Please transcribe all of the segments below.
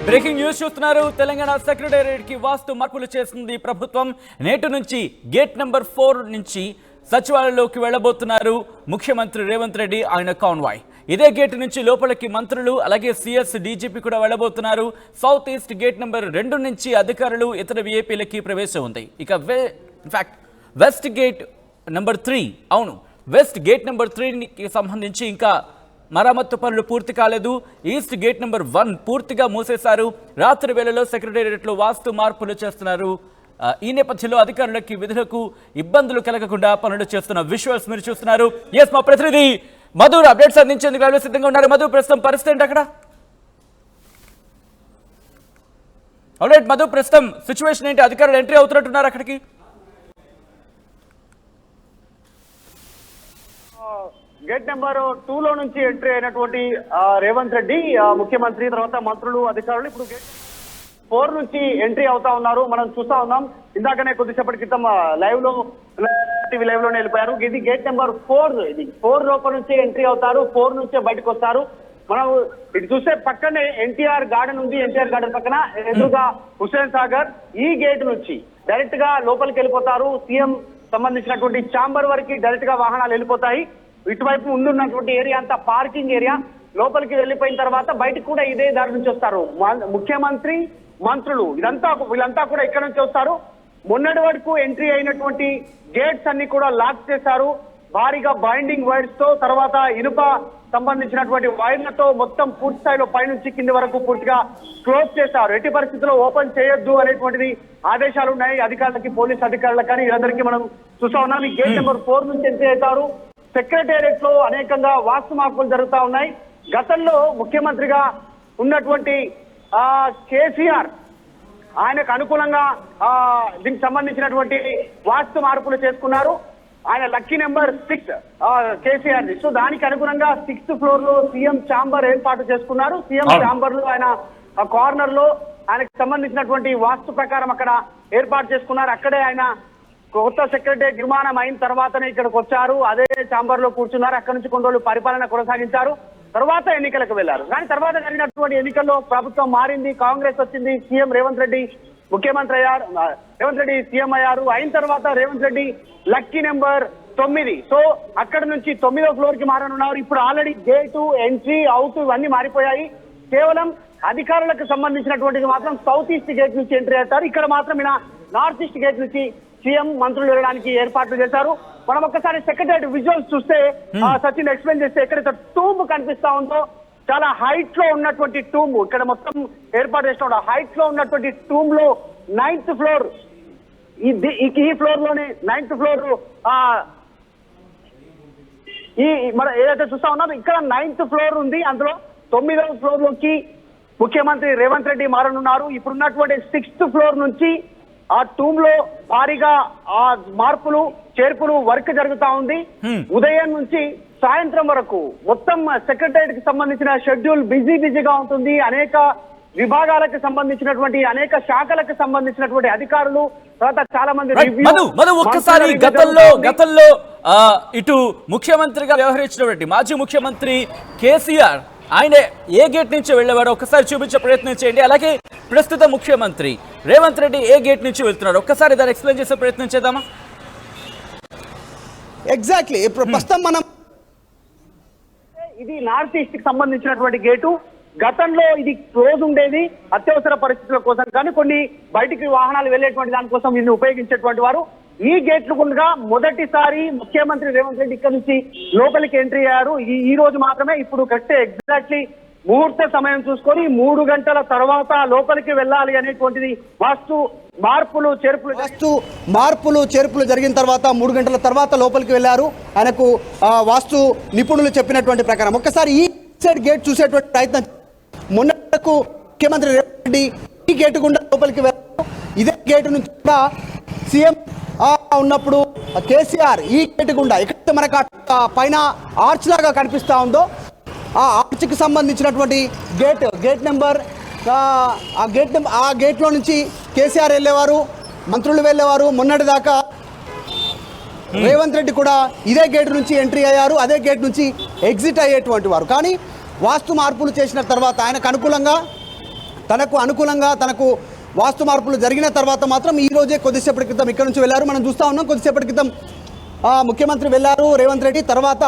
Breaking news చూస్తున్నారు. Telangana secretariat కి వాస్తు మార్పులు చేస్తుంది ప్రభుత్వం. నేటి నుంచి గేట్ నెంబర్ 4 నుంచి సచివాలయంలోకి వెళ్లబోతున్నారు ముఖ్యమంత్రి రేవంత్ రెడ్డి ఆయన కాన్వాయ్. ఇదే గేట్ నుంచి లోపలికి మంత్రులు అలాగే సిఎస్ డీజీపీ కూడా వెళ్లబోతున్నారు. సౌత్ ఈస్ట్ గేట్ నెంబర్ 2 నుంచి అధికారులు ఇతర విఐపీలకి ప్రవేశం ఉంది. ఇక ఇన్ఫాక్ట్ వెస్ట్ గేట్ నెంబర్ 3 అవును వెస్ట్ గేట్ నెంబర్ 3కి సంబంధించి ఇంకా మరమ్మత్తు పనులు పూర్తి కాలేదు. ఈస్ట్ గేట్ నెంబర్ 1 పూర్తిగా మూసేశారు. రాత్రి వేళలో సెక్రటేరియట్లో వాస్తు మార్పులు చేస్తున్నారు. ఈ నేపథ్యంలో అధికారులకి విధులకు ఇబ్బందులు కలగకుండా పనులు చేస్తున్న విజువల్స్ మీరు చూస్తున్నారు. ఎస్, మా ప్రతినిధి మధు అప్డేట్స్ అందించేందుకు రైల్వే సిద్ధంగా ఉన్నారు. మధు, ప్రస్తుతం పరిస్థితి ఏంటి అక్కడ? ఆల్రైట్ మధు, ప్రస్తుతం సిచ్యువేషన్ ఏంటి? అధికారులు ఎంట్రీ అవుతున్నట్టున్నారు అక్కడికి. గేట్ నెంబర్ 2లో నుంచి ఎంట్రీ అయినటువంటి రేవంత్ రెడ్డి ముఖ్యమంత్రి తర్వాత మంత్రులు అధికారులు ఇప్పుడు గేట్ 4 నుంచి ఎంట్రీ అవుతా ఉన్నారు. మనం చూస్తా ఉన్నాం. ఇందాకనే కొద్దిసేపటి క్రితం టీవీ లైవ్ లోనే వెళ్ళిపోయారు. ఇది గేట్ నెంబర్ 4. ఇది 4 లోపల నుంచి ఎంట్రీ అవుతారు. 4 నుంచే బయటకు వస్తారు. మనం ఇటు చూస్తే పక్కనే ఎన్టీఆర్ గార్డెన్ ఉంది. ఎన్టీఆర్ గార్డెన్ పక్కన ఎదురుగా హుస్సేన్ సాగర్. ఈ గేట్ నుంచి డైరెక్ట్ గా లోపలికి వెళ్ళిపోతారు. సీఎం సంబంధించినటువంటి ఛాంబర్ వరకు డైరెక్ట్ గా వాహనాలు వెళ్ళిపోతాయి. ఇటువైపు ముందున్నటువంటి ఏరియా అంతా పార్కింగ్ ఏరియా. లోపలికి వెళ్ళిపోయిన తర్వాత బయటకు కూడా ఇదే దారి నుంచి వస్తారు ముఖ్యమంత్రి, మంత్రులు. వీళ్ళంతా కూడా ఇక్కడ నుంచి వస్తారు. మొన్నటి వరకు ఎంట్రీ అయినటువంటి గేట్స్ అన్ని కూడా లాక్ చేశారు. భారీగా బైండింగ్ వైర్స్ తో, తర్వాత ఇనుప సంబంధించినటువంటి వైర్లతో మొత్తం పూర్తి స్థాయిలో పైనుంచి కింది వరకు పూర్తిగా క్లోజ్ చేశారు. ఎట్టి పరిస్థితుల్లో ఓపెన్ చేయొద్దు అనేటువంటిది ఆదేశాలు ఉన్నాయి అధికారులకి, పోలీస్ అధికారులకు. కానీ వీళ్ళందరికీ మనం చూస్తా ఉన్నాం. ఈ గేట్ నెంబర్ 4 నుంచి ఎంట్రీ అవుతారు. సెక్రటేరియట్ లో అనేకంగా వాస్తు మార్పులు జరుగుతా ఉన్నాయి. గతంలో ముఖ్యమంత్రిగా ఉన్నటువంటి కేసీఆర్ ఆయనకు అనుకూలంగా దీనికి సంబంధించినటువంటి వాస్తు మార్పులు చేసుకున్నారు. ఆయన లక్కీ నెంబర్ 6 కేసీఆర్. సో దానికి అనుగుణంగా 6th ఫ్లోర్ లో సీఎం ఛాంబర్ ఏర్పాటు చేసుకున్నారు. సీఎం ఛాంబర్ లో ఆయన కార్నర్ లో ఆయనకు సంబంధించినటువంటి వాస్తు ప్రకారం అక్కడ ఏర్పాటు చేసుకున్నారు. అక్కడే ఆయన కొత్త సెక్రటరీ నిర్మాణం అయిన తర్వాతనే ఇక్కడికి వచ్చారు. అదే ఛాంబర్ లో కూర్చున్నారు. అక్కడి నుంచి కొన్ని రోజులు పరిపాలన కొనసాగించారు. తర్వాత ఎన్నికలకు వెళ్లారు. కానీ తర్వాత జరిగినటువంటి ఎన్నికల్లో ప్రభుత్వం మారింది, కాంగ్రెస్ వచ్చింది. సీఎం రేవంత్ రెడ్డి ముఖ్యమంత్రి అయ్యారు. రేవంత్ రెడ్డి సీఎం అయ్యారు. అయిన తర్వాత Revanth Reddy lucky number 9. So అక్కడ నుంచి 9వ ఫ్లోర్ కి మారనున్నారు. ఇప్పుడు ఆల్రెడీ గేటు, ఎంట్రీ, అవుట్ ఇవన్నీ మారిపోయాయి. కేవలం అధికారులకు సంబంధించినటువంటిది మాత్రం సౌత్ ఈస్ట్ గేట్ నుంచి ఎంట్రీ అవుతారు. ఇక్కడ మాత్రం ఇలా నార్త్ ఈస్ట్ గేట్ నుంచి సీఎం మంత్రులు వెళ్ళడానికి ఏర్పాట్లు చేశారు. మనం ఒక్కసారి సెక్రటరీ విజువల్స్ చూస్తే సచిన్ ఎక్స్ప్లెయిన్ చేస్తే ఎక్కడైతే టూమ్ కనిపిస్తా ఉందో చాలా హైట్ లో ఉన్నటువంటి టూమ్ ఇక్కడ మొత్తం ఏర్పాటు చేసిన హైట్ లో ఉన్నటువంటి టూమ్ లో 9th ఫ్లోర్. ఈ ఫ్లోర్ లోనే 9th ఫ్లోర్ మనం ఏదైతే చూస్తా ఉన్నాం ఇక్కడ 9th ఫ్లోర్ ఉంది. అందులో 9వ ఫ్లోర్ లోకి ముఖ్యమంత్రి రేవంత్ రెడ్డి మారనున్నారు. ఇప్పుడున్నటువంటి 6th ఫ్లోర్ నుంచి ఆ టూమ్ లో భారీగా ఆ మార్పులు చేర్పులు వర్క్ జరుగుతా ఉంది. ఉదయం నుంచి సాయంత్రం వరకు మొత్తం సెక్రటరియట్ కి సంబంధించిన షెడ్యూల్ బిజీగా ఉంటుంది. అనేక విభాగాలకు సంబంధించినటువంటి అనేక శాఖలకు సంబంధించినటువంటి అధికారులు, తర్వాత చాలా మంది ఒక్కసారి గతంలో ఇటు ముఖ్యమంత్రిగా వ్యవహరించినటువంటి మాజీ ముఖ్యమంత్రి కేసీఆర్ ఆయన ఏ గేట్ నుంచి వెళ్ళేవాడు ఒక్కసారి చూపించే ప్రయత్నం చేయండి. అలాగే ప్రస్తుత ముఖ్యమంత్రి రేవంత్ రెడ్డి ఏ గేట్ నుంచి వెళ్తున్నాడు ఒక్కసారి దాన్ని ఎక్స్ప్లెయిన్ చేసే ప్రయత్నం చేద్దామా? ఎగ్జాక్ట్లీ. ఇప్పుడు ప్రస్తుతం మనం ఇది నార్త్ ఈస్ట్ కి సంబంధించినటువంటి గేటు. గతంలో ఇది క్లోజ్ ఉండేది అత్యవసర పరిస్థితుల కోసం, కానీ కొన్ని బయటికి వాహనాలు వెళ్లేటువంటి దానికోసం దీన్ని ఉపయోగించేటువంటి వారు. ఈ గేట్లు గుండా మొదటిసారి ముఖ్యమంత్రి రేవంత్ రెడ్డి ఇక్కడ నుంచి లోపలికి ఎంట్రీ అయ్యారు. ఈ రోజు మాత్రమే. ఇప్పుడు కరెక్ట్ ఎగ్జాక్ట్లీ ముహూర్త సమయం చూసుకొని 3 గంటల తర్వాత లోపలికి వెళ్ళాలి అనేటువంటిది వాస్తు మార్పులు చేర్పులు జరిగిన తర్వాత 3 గంటల తర్వాత లోపలికి వెళ్ళారు. ఆయనకు వాస్తు నిపుణులు చెప్పినటువంటి ప్రకారం ఒక్కసారి ఈ సైడ్ గేట్ చూసేటువంటి ప్రయత్నం. మొన్నకు ముఖ్యమంత్రి రేవంత్ రెడ్డి ఈ గేటు గుండా లోపలికి వెళ్ళారు. ఇదే గేటు నుంచి కూడా సీఎం ఉన్నప్పుడు కేసీఆర్ ఈ గేటు గుండా ఎక్కడైతే మనకు పైన ఆర్చ్ లాగా కనిపిస్తా ఉందో ఆ ఆర్చ్కి సంబంధించినటువంటి గేట్ నెంబర్ ఆ గేట్లో నుంచి కేసీఆర్ వెళ్ళేవారు, మంత్రులు వెళ్ళేవారు. మొన్నటిదాకా రేవంత్ రెడ్డి కూడా ఇదే గేట్ నుంచి ఎంట్రీ అయ్యారు, అదే గేట్ నుంచి ఎగ్జిట్ అయ్యేటువంటి వారు. కానీ వాస్తు మార్పులు చేసిన తర్వాత ఆయనకు అనుకూలంగా తనకు అనుకూలంగా తనకు వాస్తు మార్పులు జరిగిన తర్వాత మాత్రం ఈ రోజే కొద్దిసేపటి క్రితం ఇక్కడ నుంచి వెళ్ళారు. మనం చూస్తూ ఉన్నాం, కొద్దిసేపటి క్రితం ముఖ్యమంత్రి వెళ్ళారు రేవంత్ రెడ్డి. తర్వాత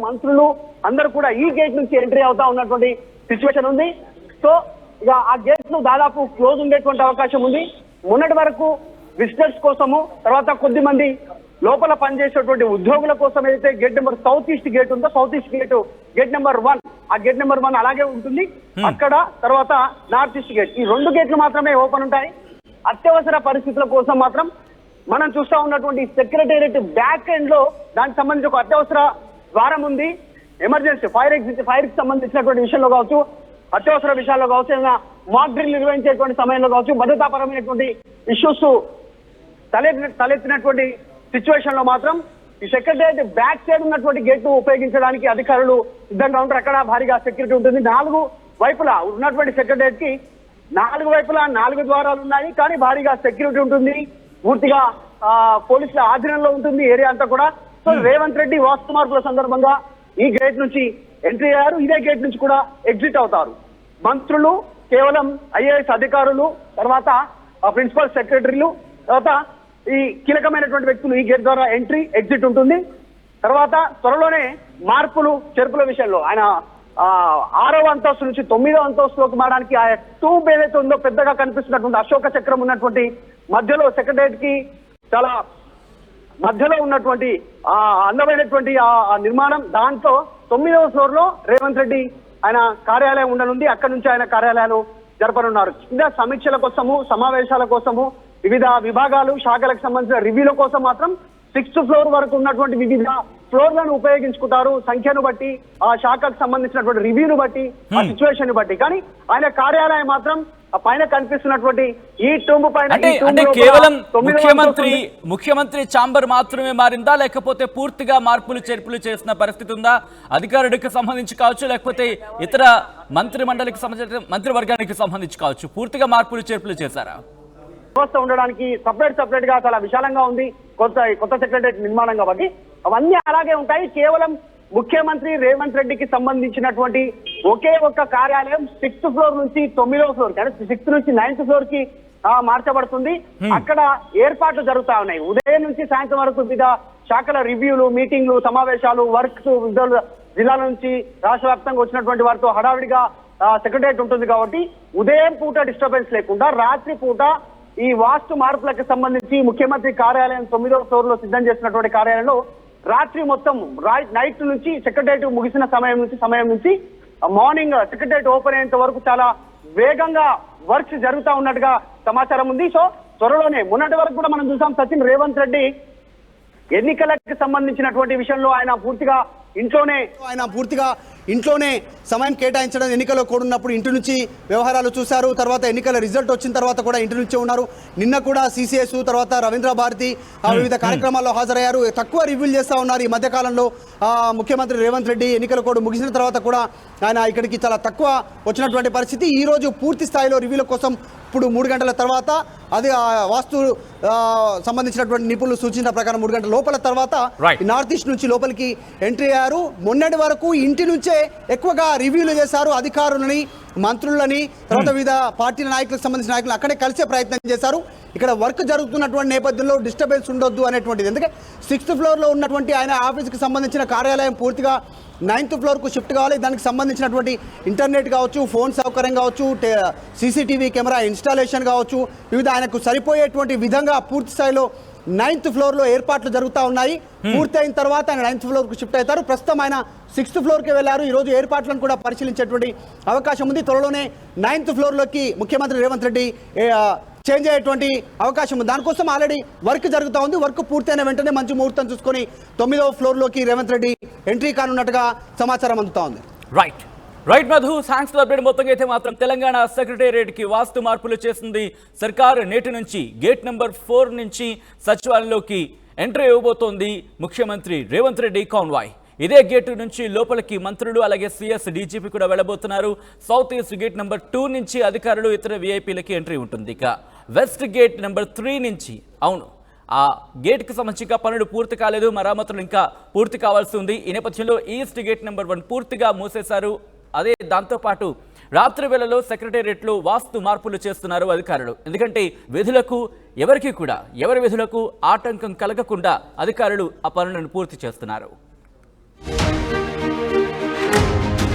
మంత్రులు అందరూ కూడా ఈ గేట్ నుంచి ఎంట్రీ అవుతా ఉన్నటువంటి సిచ్యువేషన్ ఉంది. సో ఇక ఆ గేట్లు దాదాపు క్లోజ్ ఉండేటువంటి అవకాశం ఉంది. మొన్నటి వరకు విజిటర్స్ కోసము, తర్వాత కొద్ది మంది లోపల పనిచేసేటువంటి ఉద్యోగుల కోసం ఏదైతే gate number south east gate ఉందో, సౌత్ ఈస్ట్ గేట్ నెంబర్ 1, ఆ గేట్ నెంబర్ 1 అలాగే ఉంటుంది అక్కడ. తర్వాత నార్త్ ఈస్ట్ గేట్, ఈ 2 గేట్లు మాత్రమే ఓపెన్ ఉంటాయి. అత్యవసర పరిస్థితుల కోసం మాత్రం మనం చూస్తా ఉన్నటువంటి సెక్రటేరియట్ బ్యాక్ ఎండ్ లో దానికి సంబంధించి ఒక అత్యవసర ద్వారం ఉంది. ఎమర్జెన్సీ ఫైర్ కి సంబంధించినటువంటి విషయంలో కావచ్చు, అత్యవసర విషయాల్లో కావచ్చు, ఏదైనా మాక్ డ్రిల్ నిర్వహించేటువంటి సమయంలో కావచ్చు, భద్రతాపరమైనటువంటి ఇష్యూస్ తలెత్తినటువంటి సిచ్యువేషన్ లో మాత్రం ఈ సెక్రటేరియట్ బ్యాక్ సైడ్ ఉన్నటువంటి గేట్ ను ఉపయోగించడానికి అధికారులు సిద్ధంగా ఉంటారు. అక్కడ భారీగా సెక్యూరిటీ ఉంటుంది. 4 వైపులా ఉన్నటువంటి సెక్రటేరియట్ కి 4 వైపులా 4 ద్వారాలు ఉన్నాయి, కానీ భారీగా సెక్యూరిటీ ఉంటుంది. పూర్తిగా పోలీసుల ఆధీనంలో ఉంటుంది ఏరియా అంతా కూడా. సో రేవంత్ రెడ్డి వాస్తు మార్పుల సందర్భంగా ఈ గేట్ నుంచి ఎంట్రీ అయ్యారు, ఇదే గేట్ నుంచి కూడా ఎగ్జిట్ అవుతారు. మంత్రులు కేవలం ఐఏఎస్ అధికారులు, తర్వాత ప్రిన్సిపల్ సెక్రటరీలు, తర్వాత ఈ కీలకమైనటువంటి వ్యక్తులు ఈ గేట్ ద్వారా ఎంట్రీ ఎగ్జిట్ ఉంటుంది. తర్వాత త్వరలోనే మార్పులు చేర్పుల విషయంలో ఆయన 6వ అంతస్తు నుంచి 9వ అంతస్తులోకి మారడానికి ఆ ట్యూబ్ ఏదైతే ఉందో పెద్దగా కనిపిస్తున్నటువంటి అశోక చక్రం ఉన్నటువంటి మధ్యలో సెక్రటేరియట్ కి చాలా మధ్యలో ఉన్నటువంటి అందమైనటువంటి ఆ నిర్మాణం, దాంట్లో 9వ ఫ్లోర్ లో రేవంత్ రెడ్డి ఆయన కార్యాలయం ఉండనుంది. అక్కడి నుంచి ఆయన కార్యాలయాలు జరపనున్నారు. కింద సమీక్షల కోసము, సమావేశాల కోసము, వివిధ విభాగాలు శాఖలకు సంబంధించిన రివ్యూల కోసం మాత్రం 6th ఫ్లోర్ వరకు ఉన్నటువంటి వివిధ ఫ్లోర్లను ఉపయోగించుకుంటారు. సంఖ్యను బట్టి, ఆ శాఖకు సంబంధించినటువంటి రివ్యూను బట్టి, ఆ సిచ్యువేషన్ ని బట్టి. కానీ ఆయన కార్యాలయం మాత్రం పైన కనిపిస్తున్నటువంటి ఈ టూంబు పైన అంటే కేవలం ముఖ్యమంత్రి ఛాంబర్ మాత్రమే మారిందా, లేకపోతే పూర్తిగా మార్పులు చేర్పులు చేసిన పరిస్థితి ఉందా? అధికారుడికి సంబంధించి కావచ్చు, లేకపోతే ఇతర మంత్రి మండలికి సంబంధించిన మంత్రివర్గానికి సంబంధించి కావచ్చు, పూర్తిగా మార్పులు చేర్పులు చేశారా? వ్యవస్థ ఉండడానికి సపరేట్ గా చాలా విశాలంగా ఉంది కొత్త సెక్రటరీ నిర్మాణం కాబట్టి అవన్నీ అలాగే ఉంటాయి. కేవలం ముఖ్యమంత్రి రేవంత్ రెడ్డికి సంబంధించినటువంటి ఒకే ఒక్క కార్యాలయం 6th ఫ్లోర్ నుంచి 9వ ఫ్లోర్, అంటే 6th నుంచి 9th ఫ్లోర్ కి మార్చబడుతుంది. అక్కడ ఏర్పాట్లు జరుగుతా ఉన్నాయి. ఉదయం నుంచి సాయంత్రం వరకు వివిధ శాఖల రివ్యూలు, మీటింగ్లు, సమావేశాలు, వర్క్స్, జిల్లాల నుంచి రాష్ట్ర వ్యాప్తంగా వచ్చినటువంటి వారితో హడావిడిగా సెక్రటరియట్ ఉంటుంది. కాబట్టి ఉదయం పూట డిస్టర్బెన్స్ లేకుండా రాత్రి పూట ఈ వాస్తు మార్పులకు సంబంధించి ముఖ్యమంత్రి కార్యాలయం 9వ ఫ్లోర్ లో సిద్ధం చేసినటువంటి కార్యాలయంలో రాత్రి మొత్తం నైట్ నుంచి సెక్రటరియట్ ముగిసిన సమయం నుంచి మార్నింగ్ సెక్రటరియట్ ఓపెన్ అయ్యేంత వరకు చాలా వేగంగా వర్క్స్ జరుగుతూ ఉన్నట్టుగా సమాచారం ఉంది. సో త్వరలోనే మొన్నటి వరకు కూడా మనం చూసాం సచిన్ రేవంత్ రెడ్డి ఎన్నికలకు సంబంధించినటువంటి విషయంలో ఆయన పూర్తిగా ఇంట్లోనే సమయం కేటాయించడం, ఎన్నికల్లో కూడున్నప్పుడు ఇంటి నుంచి వ్యవహారాలు చూశారు. తర్వాత ఎన్నికల రిజల్ట్ వచ్చిన తర్వాత కూడా ఇంటి నుంచే ఉన్నారు. నిన్న కూడా సిసిఎస్, తర్వాత రవీంద్ర భారతి వివిధ కార్యక్రమాల్లో హాజరయ్యారు. తక్కువ రివ్యూలు చేస్తూ ఉన్నారు. ఈ మధ్యకాలంలో ముఖ్యమంత్రి రేవంత్ రెడ్డి ఎన్నికల కోడ్ ముగిసిన తర్వాత కూడా ఆయన ఇక్కడికి చాలా తక్కువ వచ్చినటువంటి పరిస్థితి. ఈ రోజు పూర్తి స్థాయిలో రివ్యూల కోసం ఇప్పుడు 3 గంటల తర్వాత, అది వాస్తు సంబంధించినటువంటి నిపుణులు సూచించిన ప్రకారం 3 గంటల లోపల తర్వాత నార్త్ ఈస్ట్ నుంచి లోపలికి ఎంట్రీ అయ్యారు. మొన్నటి వరకు ఇంటి నుంచే ఎక్కువగా రివ్యూలు చేశారు. అధికారులని, మంత్రులని, తర్వాత వివిధ పార్టీల నాయకులకు సంబంధించిన నాయకులు అక్కడే కలిసే ప్రయత్నం చేశారు. ఇక్కడ వర్క్ జరుగుతున్నటువంటి నేపథ్యంలో డిస్టర్బెన్స్ ఉండొద్దు అనేటువంటిది. ఎందుకంటే 6th ఫ్లోర్లో ఉన్నటువంటి ఆయన ఆఫీస్కి సంబంధించిన కార్యాలయం పూర్తిగా 9th ఫ్లోర్కు షిఫ్ట్ కావాలి. దానికి సంబంధించినటువంటి ఇంటర్నెట్ కావచ్చు, ఫోన్ సౌకర్యం కావచ్చు, సీసీటీవీ కెమెరా ఇన్స్టాలేషన్ కావచ్చు, వివిధ ఆయనకు సరిపోయేటువంటి విధంగా పూర్తి స్థాయిలో 9th ఫ్లోర్లో ఏర్పాట్లు జరుగుతూ ఉన్నాయి. పూర్తయిన తర్వాత ఆయన 9th ఫ్లోర్కు షిఫ్ట్ అవుతారు. ప్రస్తుతం ఆయన 6th ఫ్లోర్కి వెళ్లారు. ఈరోజు ఏర్పాట్లను కూడా పరిశీలించేటువంటి అవకాశం ఉంది. త్వరలోనే 9th ఫ్లోర్లోకి ముఖ్యమంత్రి రేవంత్ రెడ్డి చేంజ్ అయ్యేటువంటి అవకాశం ఉంది. దానికోసం ఆల్రెడీ వర్క్ జరుగుతూ ఉంది. వర్క్ పూర్తయిన వెంటనే మంచి ముహూర్తం చూసుకొని 9వ ఫ్లోర్లోకి రేవంత్ రెడ్డి ఎంట్రీ కానున్నట్టుగా సమాచారం అందుతా ఉంది. Right Madhu, thanks for update. మొత్తంగా అయితే మాత్రం తెలంగాణ సెక్రటేరియట్ కి వాస్తు మార్పులు చేసింది సర్కార్. నేటి నుంచి గేట్ నెంబర్ 4 నుంచి సచివాలయంలోకి ఎంట్రీ ఇవ్వబోతోంది ముఖ్యమంత్రి రేవంత్ రెడ్డి కాన్వాయ్. ఇదే గేటు నుంచి లోపలికి మంత్రులు, అలాగే సిఎస్, డీజీపీ కూడా వెళ్ళబోతున్నారు. సౌత్ ఈస్ట్ గేట్ నెంబర్ 2 నుంచి అధికారులు, ఇతర విఐపీలకి ఎంట్రీ ఉంటుంది. ఇక వెస్ట్ గేట్ నెంబర్ 3 నుంచి, అవును, ఆ గేట్కి సంబంధించి పనులు పూర్తి కాలేదు, మరమ్మతులు ఇంకా పూర్తి కావాల్సి ఉంది. ఈ నేపథ్యంలో ఈస్ట్ గేట్ నెంబర్ 1 పూర్తిగా మూసేశారు. అదే దాంతోపాటు రాత్రి వేళలో సెక్రటేరియట్లో వాస్తు మార్పులు చేస్తున్నారు అధికారులు. ఎందుకంటే విధులకు ఎవరి విధులకు ఆటంకం కలగకుండా అధికారులు ఆ పనులను పూర్తి చేస్తున్నారు.